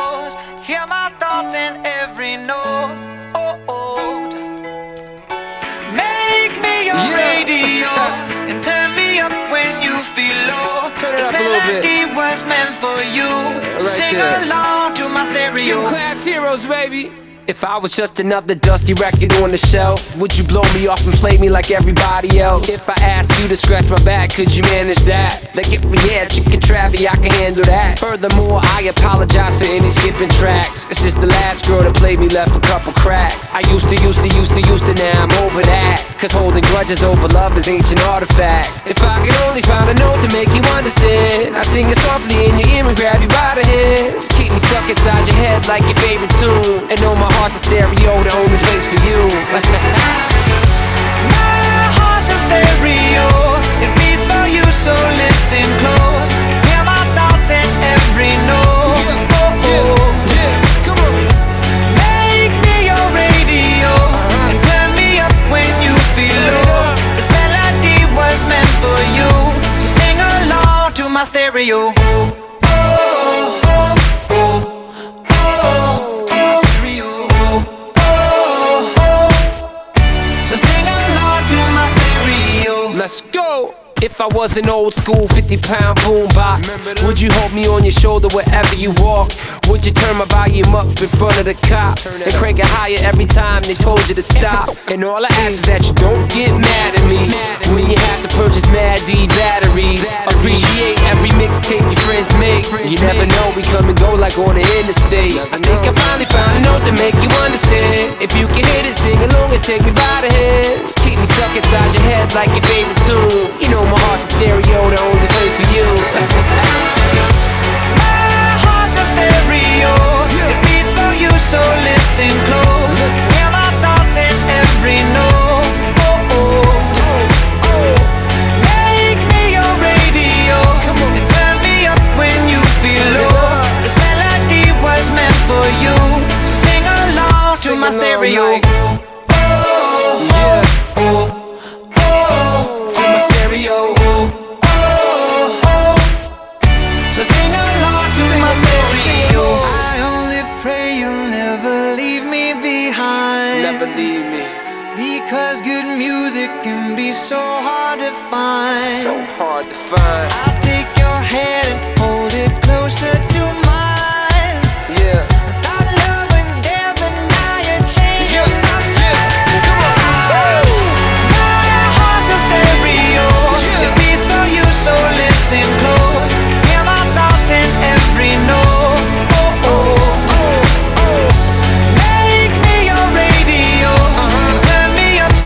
close. Hear my thoughts in every note. Make me your radio and turn me up when you feel low. This melody was meant for you. So sing along to my stereo. Class heroes, baby. If I was just another dusty record on the shelf, would you blow me off and play me like everybody else? If I asked you to scratch my back, could you manage that? Like if we had chicken travy, I can handle that. Furthermore, I apologize for any skipping tracks. This is the last girl that played me, left a couple cracks. I used to, now I'm over that. Cause holding grudges over love is ancient artifacts. If I could only find a note to make you understand, I sing it softly in your ear and grab you by the hands. Keep me stuck inside your head like your favorite tune, and know my heart's a stereo, the only place for you. My heart's a stereo, it beats for you, so listen close. Hear my thoughts in every note. Come on. Make me your radio and turn me up when you feel low. This melody was meant for you, so sing along to my stereo. Let's go! If I was an old school 50-pound boombox, would you hold me on your shoulder wherever you walk? Would you turn my volume up in front of the cops and crank it higher every time they told you to stop? And all I ask is that you don't get mad at me when you have to purchase Mad D batteries. Appreciate every mixtape your friends make. You never know, we come and go like on the interstate. I think I finally found a note to make you understand. If you can hit it, sing along and take me by the hands. Keep me stuck inside your head like your favorite tune. You know my heart's a stereo, the only place for you. My heart's a stereo, it beats for you, so listen close. Hear my thoughts in every note. Make me your radio and turn me up when you feel low. This melody was meant for you, so sing along to my stereo. So sing along to my stereo. I only pray you'll never leave me behind. Never leave me. Because good music can be so hard to find. So hard to find. I'll take your hand and hold it closer to